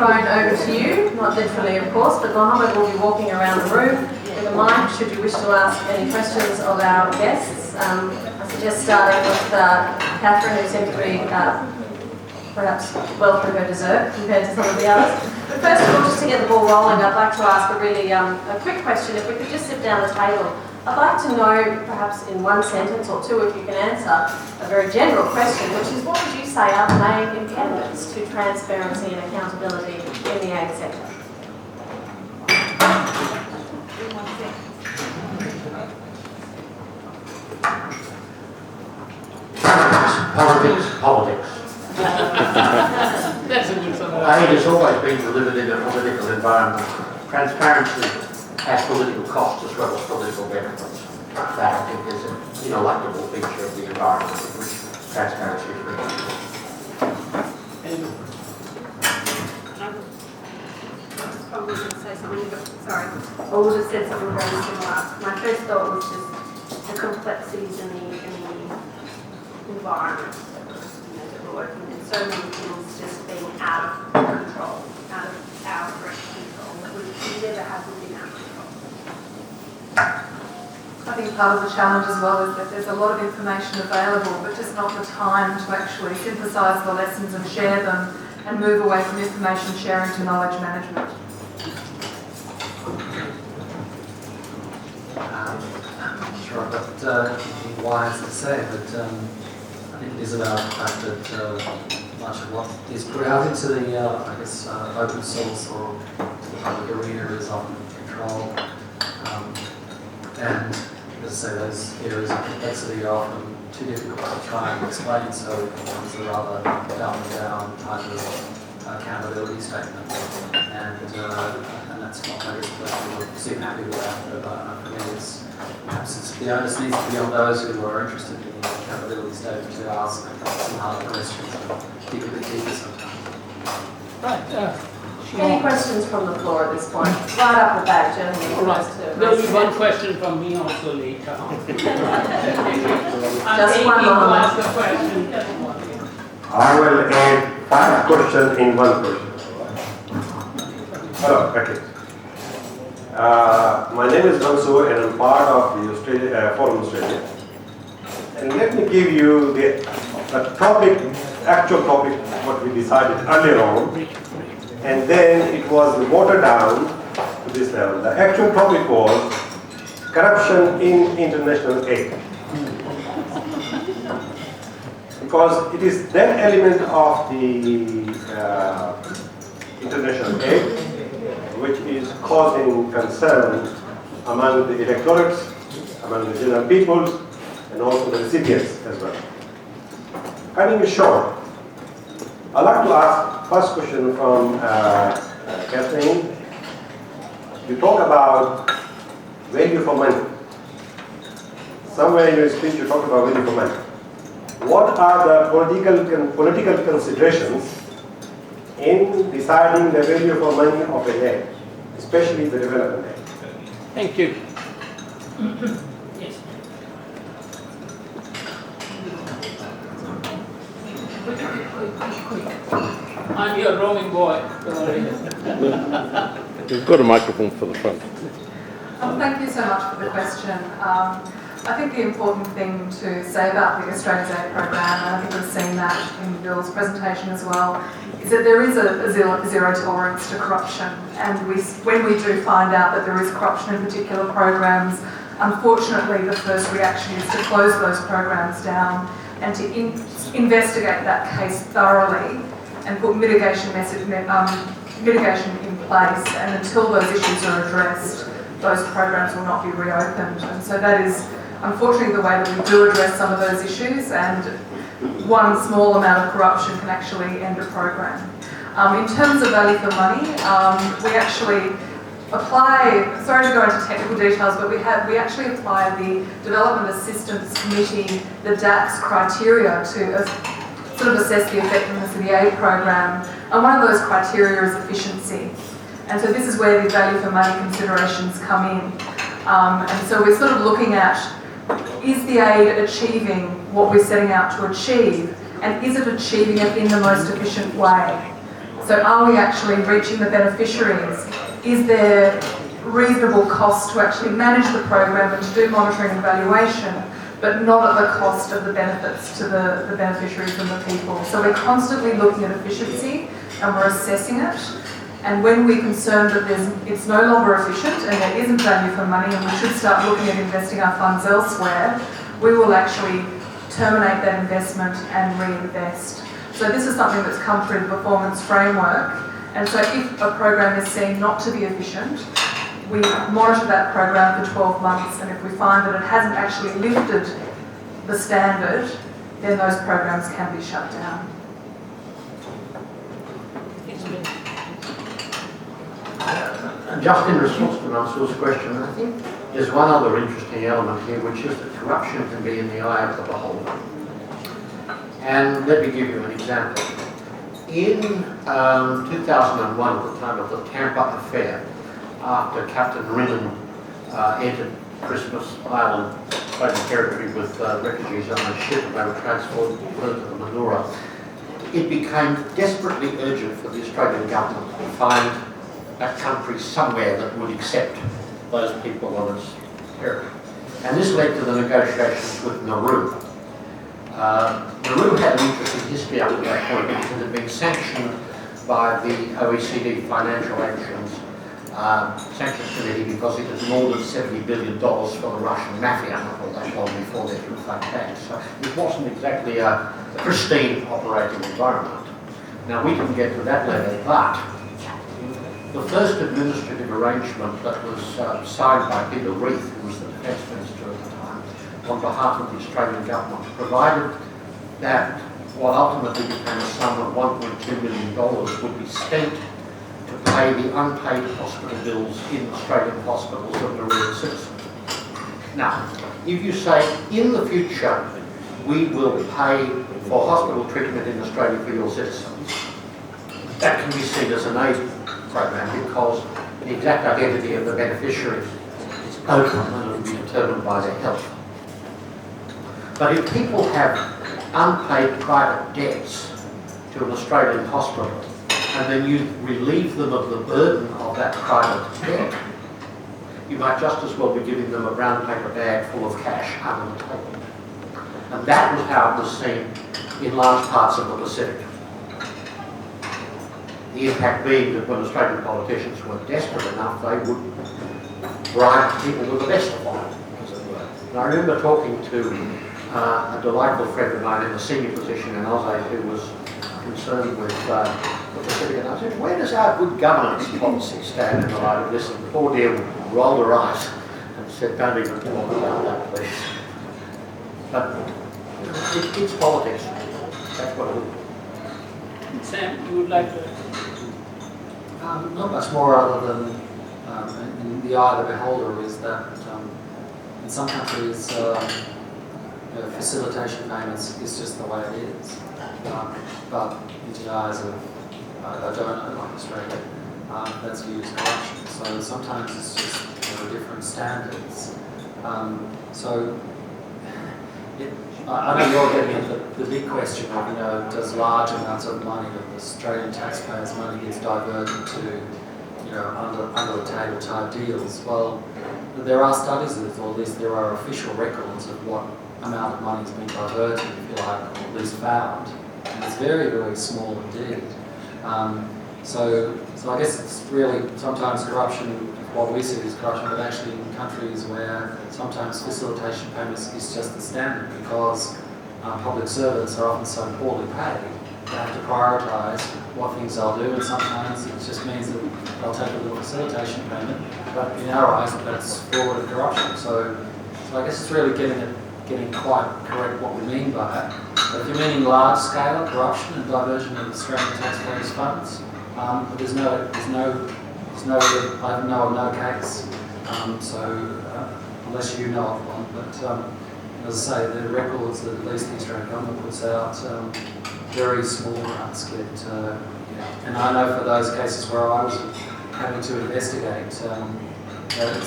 microphone over to you, not literally of course, but Mohammed will be walking around the room with a mic should you wish to ask any questions of our guests. I suggest starting with Catherine, who seems to be perhaps well through her dessert compared to some of the others. But first of all, just to get the ball rolling, I'd like to ask a really a quick question. If we could just sit down the table, I'd like to know, perhaps in one sentence or two, if you can answer a very general question, which is what would you say are the main impediments to transparency and accountability in the ag sector? Politics. That's a good one. I think it's always been delivered in a political environment. Transparency has political costs as well as political benefits. That I think is an ineluctable feature of the environment in which transparency is required. I was going to say something, but sorry. I would have said something very similar. My first thought was just the complexities in the environment that we're working in. So many things just being out of control, out of our direct control, that we never have within our control. I think part of the challenge as well is that there's a lot of information available, but just not the time to actually synthesise the lessons and share them and move away from information sharing to knowledge management. Sure, I've got anything wise to say, but I think it is about the fact that much of what is put out into the, open source or the public arena is often controlled. And as I say, those areas of complexity are often too difficult to try and explain, so one's a rather down type of accountability statement. And that's not my question. We're super happy with that, but for me perhaps the onus needs to be on those who are interested in the accountability statement to ask some harder questions and dig a bit deeper sometimes. Right. Any questions from the floor at this point? Right up the back, gentlemen. All right. There'll be one question from me also later on. Just one more. Ask a question. I will add 5 questions in one question. Hello, okay. My name is Mansoor and I'm part of the Forum Australia. And let me give you the actual topic, what we decided earlier on. And then it was watered down to this level. The actual topic was corruption in international aid. Because it is that element of the international aid which is causing concern among the electorates, among the general peoples, and also the recipients as well. Cutting it short, I'd like to ask first question from Kathleen. You talk about value for money. Somewhere in your speech you talk about value for money. What are the political considerations in deciding the value for money of an aid, especially the development aid? Thank you. Yes. I'm your roaming boy. We've got a microphone for the front. Thank you so much for the question. I think the important thing to say about the Australia's Aid Program, and I think we've seen that in Bill's presentation as well, is that there is a zero tolerance to corruption. And when we do find out that there is corruption in particular programs, unfortunately the first reaction is to close those programs down and to investigate that case thoroughly and put mitigation in place. And until those issues are addressed, those programs will not be reopened. And so that is unfortunately the way that we do address some of those issues, and one small amount of corruption can actually end a program. In terms of value for money, we actually apply, sorry to go into technical details, but we actually apply the Development Assistance Committee, the DAX criteria to sort of assess the effectiveness of the aid program. And one of those criteria is efficiency. And so this is where the value for money considerations come in. And so we're sort of looking at, is the aid achieving what we're setting out to achieve? And is it achieving it in the most efficient way? So are we actually reaching the beneficiaries? Is there reasonable cost to actually manage the program and to do monitoring and evaluation, but not at the cost of the benefits to the beneficiaries and the people? So we're constantly looking at efficiency and we're assessing it. And when we're concerned that it's no longer efficient and there isn't value for money and we should start looking at investing our funds elsewhere, we will actually terminate that investment and reinvest. So this is something that's come through the performance framework. And so if a program is seen not to be efficient, we monitor that program for 12 months, and if we find that it hasn't actually lifted the standard, then those programs can be shut down. And just in response to Mansour's question, I think there's one other interesting element here, which is that corruption can be in the eye of the beholder. And let me give you an example. In 2001, at the time of the Tampa affair, after Captain Rinnan entered Christmas Island, Australian territory, with refugees on a ship, and they were transported to the Manura, it became desperately urgent for the Australian government to find a country somewhere that would accept those people on its territory. And this led to the negotiations with Nauru. Nauru had an interesting history up to that point because it had been sanctioned by the OECD Financial Actions Sanctions Committee because it had more than $70 billion for the Russian mafia not all that long before they threw flat tax. So it wasn't exactly a pristine operating environment. Now we didn't get to that level, but the first administrative arrangement that was signed by Peter Reith, who was the Defence Minister at the time, on behalf of the Australian government, provided that what ultimately became a sum of $1.2 million would be spent to pay the unpaid hospital bills in Australian hospitals of Nauruan citizens. Now, if you say, in the future, we will pay for hospital treatment in Australia for your citizens, that can be seen as an aid program because the exact identity of the beneficiary is open and it will be determined by their health. But if people have unpaid private debts to an Australian hospital and then you relieve them of the burden of that private debt, you might just as well be giving them a brown paper bag full of cash under the table. And that was how it was seen in large parts of the Pacific. The impact being that when Australian politicians were desperate enough, they would bribe people with the best of them, as it were. And I remember talking to a delightful friend of mine in a senior position in Aussie who was concerned with the Pacific, and I said, where does our good governance policy stand in the light of this? And the poor dear rolled her eyes and said, don't even talk about that, please. But it's politics. That's what it is. Sam, you would like to? Not much more other than in the eye of the beholder is that in some countries facilitation payments is just the way it is. But in the eyes of a donor like Australia, that's viewed as corruption. So sometimes it's just different standards. I know you're getting at the big question of, does large amounts of money, of Australian taxpayers' money, gets diverted to, under the table type deals. Well, there are studies, or at least there are official records of what amount of money has been diverted, if you like, or at least found. And it's very, very small indeed. So I guess it's really sometimes corruption, what we see as corruption, but actually in countries where sometimes facilitation payments is just the standard because public servants are often so poorly paid, they have to prioritise what things they'll do, and sometimes it just means that they'll take a little facilitation payment, but in our eyes that's fraud and corruption. So I guess it's really getting quite correct what we mean by that. But if you're meaning large scale corruption and diversion of Australian taxpayers' funds, there's no I know of no case, unless you know of one. But as I say, the records that at least the Australian government puts out, very small amounts get, and I know for those cases where I was having to investigate, it's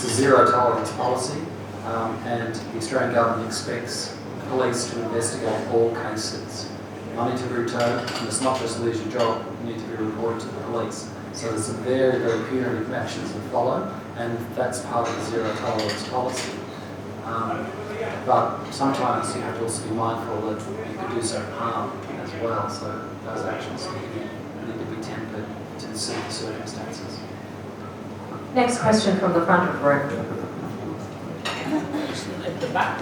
a zero tolerance policy, and the Australian government expects police to investigate all cases. money to be returned, and it's not just lose your job, you need to be reported to the police. So there's some very, very punitive actions that follow, and that's part of the zero tolerance policy. But sometimes you have to also be mindful that you could do some harm as well, so those actions need to be tempered to the circumstances. Next question from the front of the room. At the back.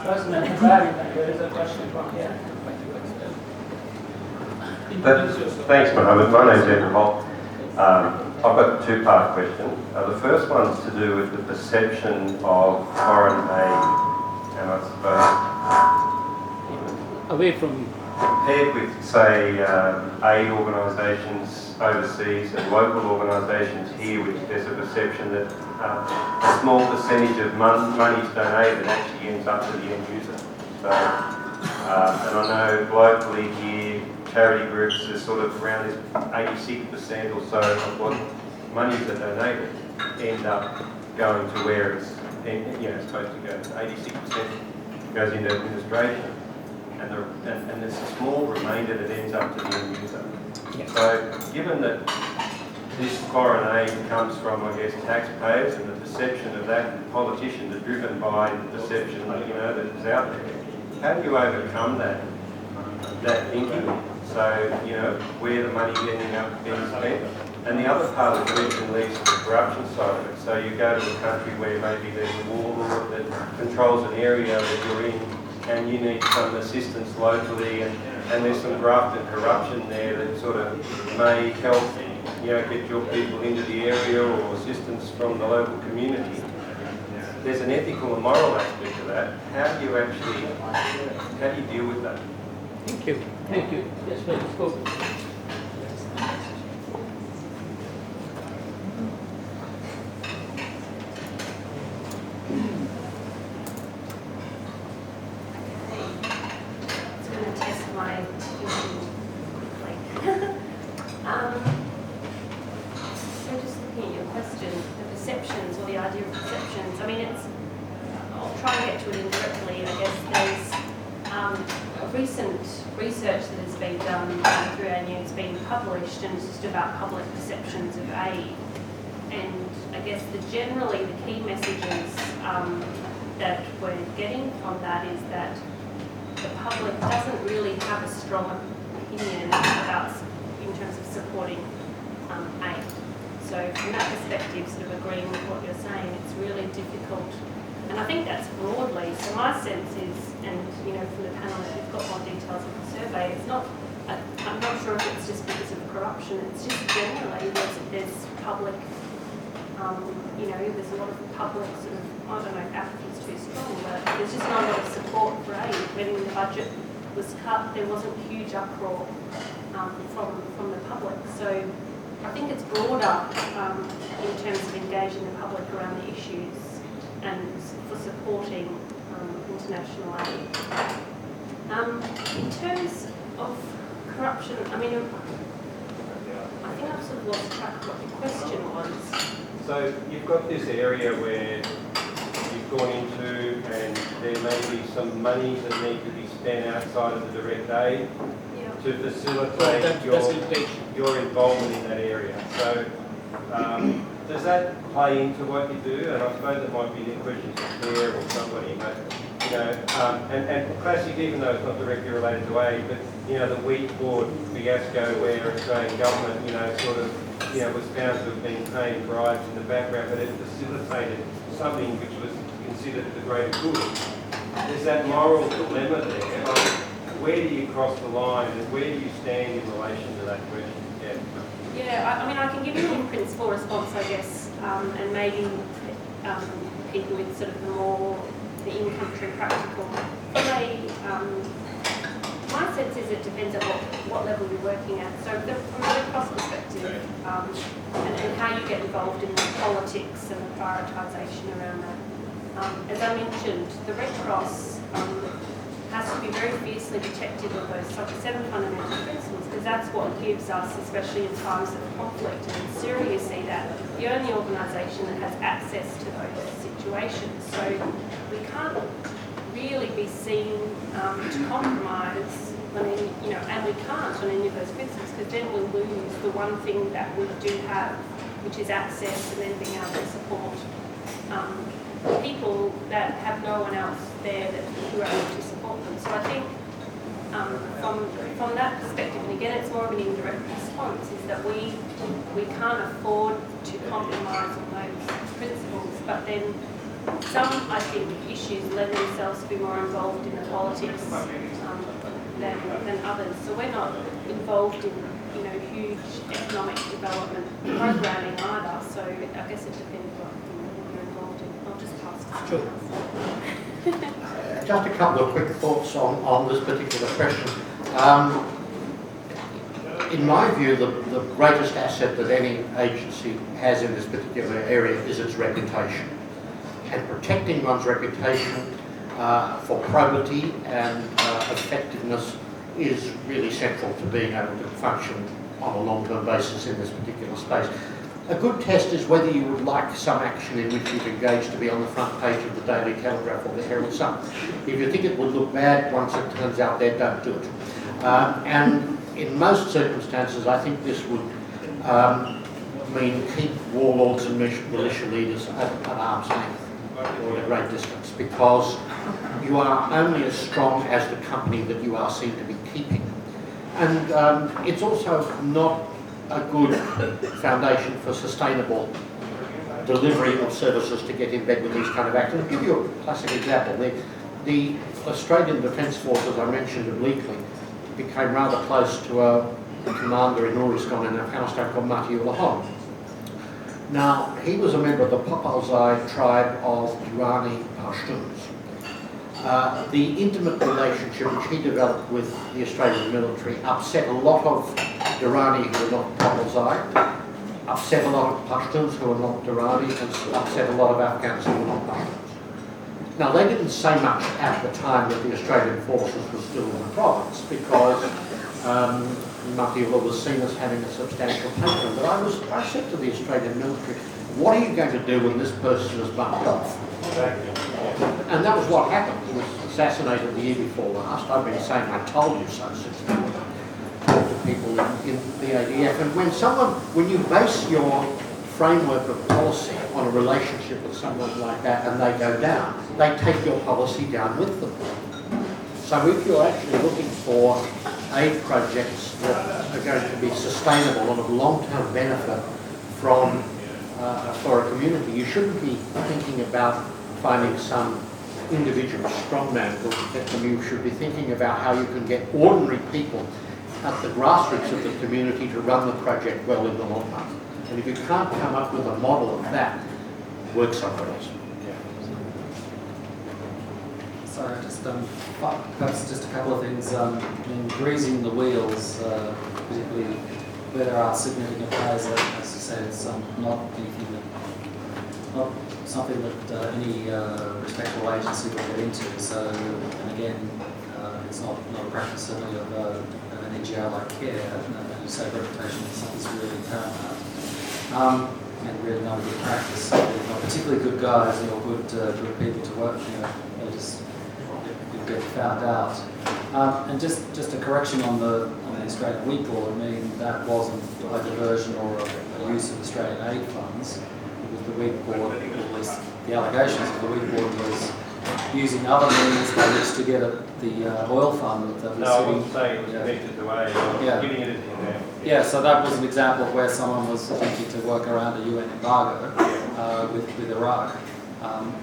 Person at the back, there is a question from here. Introduce yourself. Thanks, Mohammed. My name's Andrew Holt. I've got a two-part question. The first one's to do with the perception of foreign aid, and I suppose Away from you. compared with, say, aid organisations overseas and local organisations here, which there's a perception that a small percentage of money's donated actually ends up to the end user. So, and I know locally here, charity groups are sort of around this 86% or so of what monies are donated end up going to where it's supposed to go. 86% goes into administration, and there's a small remainder that ends up to the end user. Yes. So, given that this foreign aid comes from, I guess, taxpayers, and the perception of that, and politicians are driven by the perception that is out there, how do you overcome that thinking? So, where the money ending up being spent. And the other part of the question leads to the corruption side of it. So you go to a country where maybe there's a warlord that controls an area that you're in, and you need some assistance locally, and there's some graft and corruption there that sort of may help, get your people into the area or assistance from the local community. There's an ethical and moral aspect of that. How do you deal with that? Thank you. Thank you. Yes, please, go. It's going to test my thinking quickly. So just looking at your question, the perceptions or the idea of perceptions, I'll try and get to it indirectly. I guess there's recent research that has been done through our news, being published, and it's just about public perceptions of aid. And I guess generally the key messages that we're getting from that is that the public doesn't really have a strong opinion about, in terms of supporting aid. So from that perspective, sort of agreeing with what you're saying, it's really difficult. And I think that's broadly. So my sense is, and from the panel, if you've got more details of the survey, it's not. I'm not sure if it's just because of corruption. It's just generally there's public. There's a lot of public sort of, I don't know if apathy's too strong, but there's just not a lot of support for aid. When the budget was cut, there wasn't huge uproar from the public. So I think it's broader in terms of engaging the public around the issues and for supporting international aid. In terms of corruption, I think I've sort of lost track of what the question was. So you've got this area where you've gone into, and there may be some monies that need to be spent outside of the direct aid to facilitate your involvement in that area. So does that play into what you do? And I suppose it might be a question for Claire or somebody, but and classic, even though it's not directly related to aid, but the wheat board fiasco where Australian government was found to have been paying bribes in the background, but it facilitated something which was considered the greater good. There's that moral dilemma there. Where do you cross the line, and where do you stand in relation to that question? Yeah, I can give you a in-principle response, I guess, and maybe people with sort of the in-country practical. My sense is it depends on what level you're working at. So from a Red Cross perspective, and how you get involved in the politics and the prioritisation around that. As I mentioned, the Red Cross has to be very fiercely protective of those 7 fundamental principles, because that's what gives us, especially in times of conflict, and in Syria you see that, the only organisation that has access to those situations. So we can't really be seen to compromise on any, and we can't on any of those principles, because then we'll lose the one thing that we do have, which is access, and then being able to support people that have no one else there who are able to support them. So I think from that perspective, and again it's more of an indirect response, is that we can't afford to compromise on those principles, but then some, I think, issues lend themselves to be more involved in the politics than others. So we're not involved in huge economic development programming either, so I guess it depends what you're involved in. I'll just pass to someone else. Just a couple of quick thoughts on this particular question. In my view, the greatest asset that any agency has in this particular area is its reputation. And protecting one's reputation for probity and effectiveness is really central to being able to function on a long-term basis in this particular space. A good test is whether you would like some action in which you've engaged to be on the front page of the Daily Telegraph or the Herald Sun. If you think it would look bad once it turns out there, don't do it. And in most circumstances, I think this would mean keep warlords and militia leaders at arm's length or at a great distance, because you are only as strong as the company that you are seen to be keeping. And it's also not a good foundation for sustainable delivery of services to get in bed with these kind of acts. I'll give you a classic example. The Australian Defence Force, as I mentioned obliquely, became rather close to a commander in Uruzgan in Afghanistan called Matiullah Khan. Now, he was a member of the Popalzai tribe of Durrani Pashtuns. The intimate relationship which he developed with the Australian military upset a lot of Durrani who were not Popalzai, upset a lot of Pashtuns who were not Durrani, and upset a lot of Afghans who were not Pashtuns. Now, they didn't say much at the time that the Australian forces were still in the province, because Matiullah was seen as having a substantial patron. But I said to the Australian military, what are you going to do when this person is bumped off? And that was what happened. He was assassinated the year before last. I've been saying I told you so since then to people in the ADF. And when you base your framework of policy on a relationship with someone like that and they go down, they take your policy down with them. So if you're actually looking for aid projects that are going to be sustainable and of long-term benefit for a community, you shouldn't be thinking about finding some individual strongman to protect them. You should be thinking about how you can get ordinary people at the grassroots of the community to run the project well in the long run. And if you can't come up with a model of that, work somewhere else. So perhaps just a couple of things. In greasing the wheels, particularly where there are significant players, as you said, it's not something that any respectable agency will get into. So, and again, it's not a practice certainly of an NGO like CARE, and you say reputation is really paramount. And really not a good practice. They're not particularly good guys or good people to work with. They just get found out. And just a correction on the Australian Wheat Board. I mean, that wasn't a diversion or a use of Australian aid funds. It was the Wheat Board, or at least the allegations of the Wheat Board was using other means by which to get at the oil fund that was No, I wasn't saying it was connected to aid. I was giving it as an example. Yeah, so that was an example of where someone was attempting to work around a UN embargo with Iraq.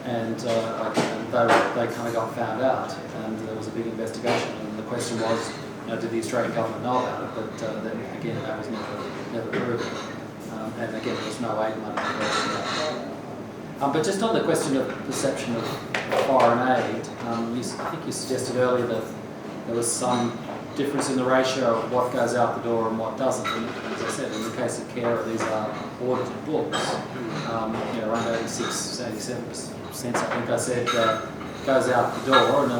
And they kind of got found out, and there was a big investigation. And the question was, did the Australian government know about it? But then again, that was never proven. And again, there was no aid money involved. But just on the question of perception of foreign aid, I think you suggested earlier that there was some difference in the ratio of what goes out the door and what doesn't. And as I said, in the case of CARE, these are audited books. Around 87%, I think I said, goes out the door, and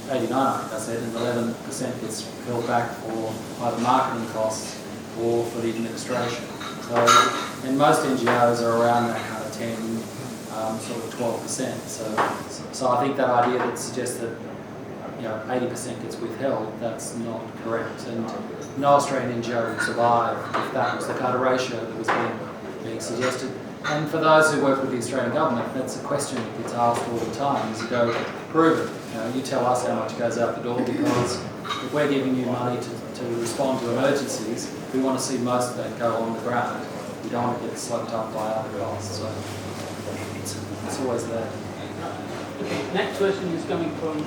89, I think I said, and 11% gets held back for either marketing costs or for the administration. So, and most NGOs are around that kind of 10, sort of 12%. So I think that idea that suggests that 80% gets withheld, that's not correct. And no Australian NGO would survive if that was the kind of ratio that was being suggested. And for those who work with the Australian government, that's a question that gets asked all the time, is to go, prove it. You tell us how much goes out the door, because if we're giving you money to respond to emergencies, we want to see most of that go on the ground. We don't want to get sloped up by other costs. So it's always there. Okay, next question is coming from